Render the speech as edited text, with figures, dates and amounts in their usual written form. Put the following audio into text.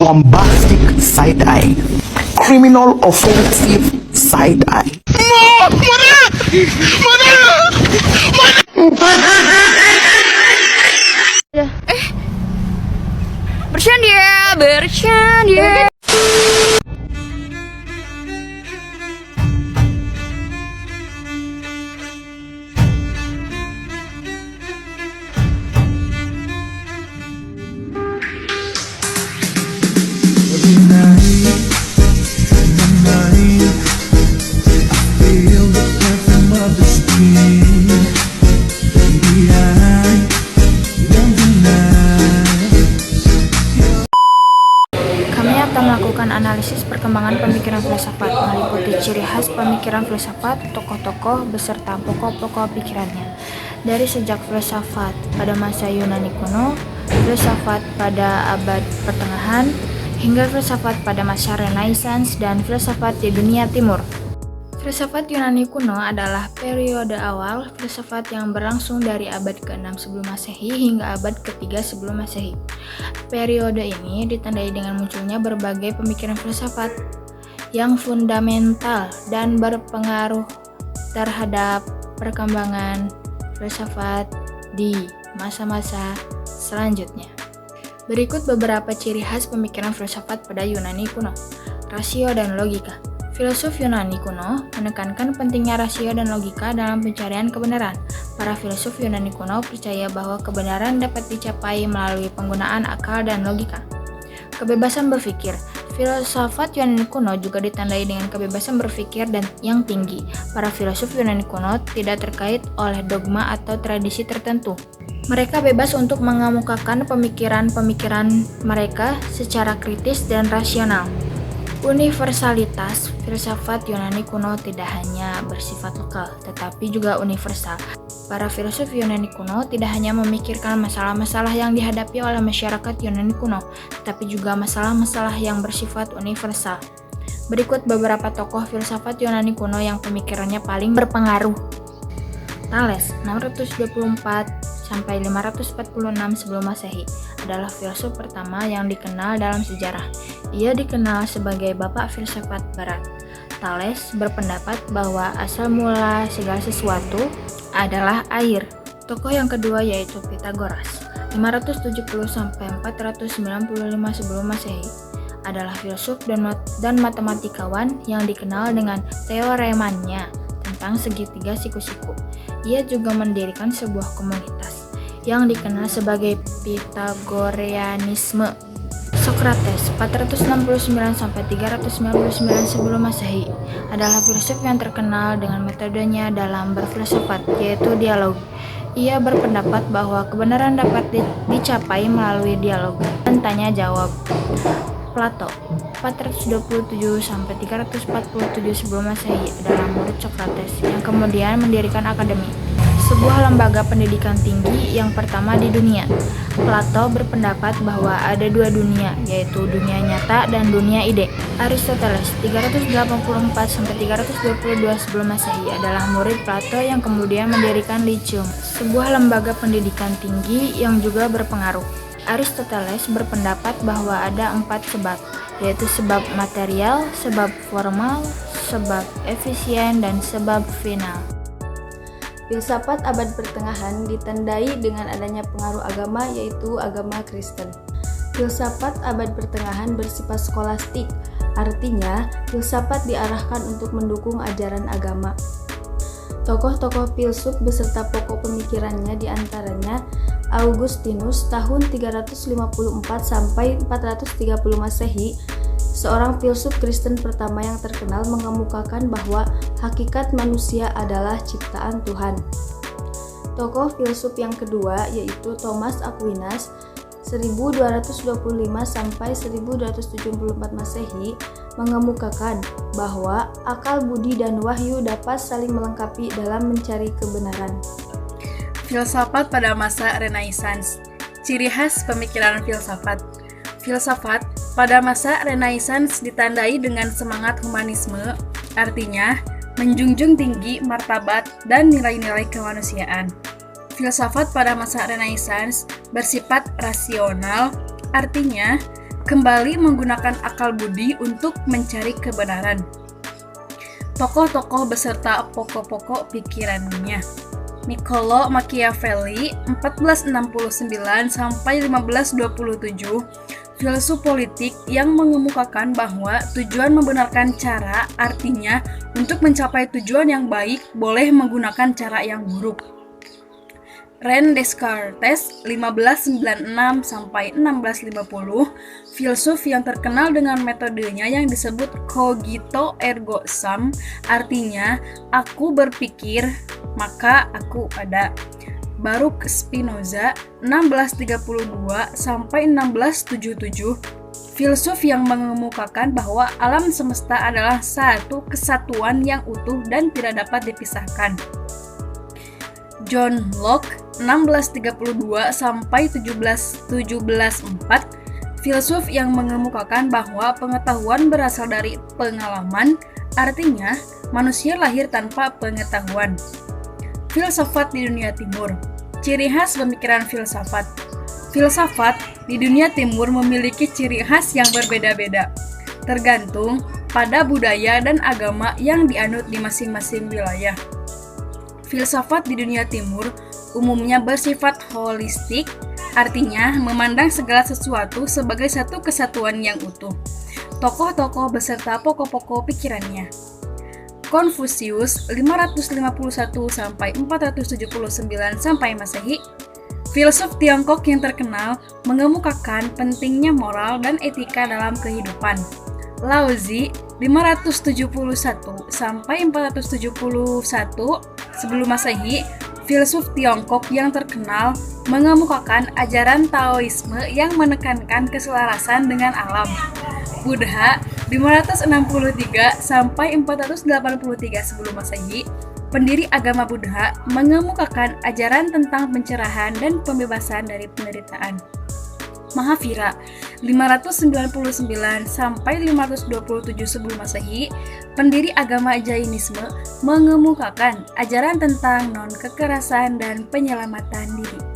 bombastic side-eye, criminal offensive side-eye. Bercanda. Kami akan melakukan analisis perkembangan pemikiran filsafat, meliputi ciri khas pemikiran filsafat, tokoh-tokoh, beserta pokok-pokok pikirannya. Dari sejak filsafat pada masa Yunani kuno, filsafat pada abad pertengahan, hingga filsafat pada masa Renaissance dan filsafat di dunia timur. Filsafat Yunani kuno adalah periode awal filsafat yang berlangsung dari abad ke-6 sebelum Masehi hingga abad ke-3 sebelum Masehi. Periode ini ditandai dengan munculnya berbagai pemikiran filsafat yang fundamental dan berpengaruh terhadap perkembangan filsafat di masa-masa selanjutnya. Berikut beberapa ciri khas pemikiran filsafat pada Yunani kuno. Rasio dan logika. Filsuf Yunani kuno menekankan pentingnya rasio dan logika dalam pencarian kebenaran. Para filsuf Yunani kuno percaya bahwa kebenaran dapat dicapai melalui penggunaan akal dan logika. Kebebasan berpikir. Filsafat Yunani kuno juga ditandai dengan kebebasan berpikir dan yang tinggi. Para filsuf Yunani kuno tidak terkait oleh dogma atau tradisi tertentu. Mereka bebas untuk mengemukakan pemikiran-pemikiran mereka secara kritis dan rasional. Universalitas. Filsafat Yunani kuno tidak hanya bersifat lokal, tetapi juga universal. Para filsuf Yunani kuno tidak hanya memikirkan masalah-masalah yang dihadapi oleh masyarakat Yunani kuno, tetapi juga masalah-masalah yang bersifat universal. Berikut beberapa tokoh filsafat Yunani kuno yang pemikirannya paling berpengaruh. Thales, 624 sampai 546 sebelum Masehi, adalah filsuf pertama yang dikenal dalam sejarah. Ia dikenal sebagai bapak filsafat barat. Thales berpendapat bahwa asal mula segala sesuatu adalah air. Tokoh yang kedua yaitu Pythagoras, 570 sampai 495 sebelum Masehi, adalah filsuf dan matematikawan yang dikenal dengan teoremanya tentang segitiga siku-siku. Ia juga mendirikan sebuah komunitas yang dikenal sebagai Pythagoreanisme. Sokrates, 469 sampai 399 sebelum Masehi, adalah filsuf yang terkenal dengan metodenya dalam berfilsafat, yaitu dialog. Ia berpendapat bahwa kebenaran dapat dicapai melalui dialog dan tanya jawab. Plato, 427 sampai 347 sebelum Masehi, adalah murid Sokrates yang kemudian mendirikan akademi, sebuah lembaga pendidikan tinggi yang pertama di dunia. Plato berpendapat bahwa ada dua dunia, yaitu dunia nyata dan dunia ide. Aristoteles, 384 sampai 322 sebelum Masehi, adalah murid Plato yang kemudian mendirikan Lyceum, sebuah lembaga pendidikan tinggi yang juga berpengaruh. Aristoteles berpendapat bahwa ada 4 sebab, yaitu sebab material, sebab formal, sebab efisien, dan sebab final. Filsafat abad pertengahan ditandai dengan adanya pengaruh agama, yaitu agama Kristen. Filsafat abad pertengahan bersifat skolastik, artinya filsafat diarahkan untuk mendukung ajaran agama. Tokoh-tokoh filsuf beserta pokok pemikirannya diantaranya Augustinus tahun 354 sampai 430 Masehi, seorang filsuf Kristen pertama yang terkenal, mengemukakan bahwa hakikat manusia adalah ciptaan Tuhan. Tokoh filsuf yang kedua yaitu Thomas Aquinas 1225 sampai 1274 Masehi, mengemukakan bahwa akal budi dan wahyu dapat saling melengkapi dalam mencari kebenaran. Filsafat pada masa Renaissance. Ciri khas pemikiran filsafat. Filsafat pada masa Renaissance ditandai dengan semangat humanisme, artinya menjunjung tinggi martabat dan nilai-nilai kemanusiaan. Filsafat pada masa Renaissance bersifat rasional, artinya kembali menggunakan akal budi untuk mencari kebenaran. Tokoh-tokoh beserta pokok-pokok pikirannya. Niccolo Machiavelli 1469 sampai 1527, filsuf politik yang mengemukakan bahwa tujuan membenarkan cara, artinya untuk mencapai tujuan yang baik boleh menggunakan cara yang buruk. René Descartes 1596 sampai 1650, filsuf yang terkenal dengan metodenya yang disebut cogito ergo sum, artinya aku berpikir maka aku ada. Baruch Spinoza 1632 sampai 1677, filsuf yang mengemukakan bahwa alam semesta adalah satu kesatuan yang utuh dan tidak dapat dipisahkan. John Locke 1632 sampai 1704, filsuf yang mengemukakan bahwa pengetahuan berasal dari pengalaman, artinya manusia lahir tanpa pengetahuan. Filsafat di dunia timur. Ciri khas pemikiran filsafat. Filsafat di dunia timur memiliki ciri khas yang berbeda-beda, tergantung pada budaya dan agama yang dianut di masing-masing wilayah. Filsafat di dunia timur umumnya bersifat holistik, artinya memandang segala sesuatu sebagai satu kesatuan yang utuh. Tokoh-tokoh beserta pokok-pokok pikirannya. Konfusius 551 sampai 479 sampai Masehi, filsuf Tiongkok yang terkenal mengemukakan pentingnya moral dan etika dalam kehidupan. Laozi 571 sampai 471 sebelum Masehi, filsuf Tiongkok yang terkenal mengemukakan ajaran Taoisme yang menekankan keselarasan dengan alam. Buddha 563 sampai 483 sebelum Masehi, pendiri agama Buddha mengemukakan ajaran tentang pencerahan dan pembebasan dari penderitaan. Mahavira 599 sampai 527 sebelum Masehi, pendiri agama Jainisme mengemukakan ajaran tentang non-kekerasan dan penyelamatan diri.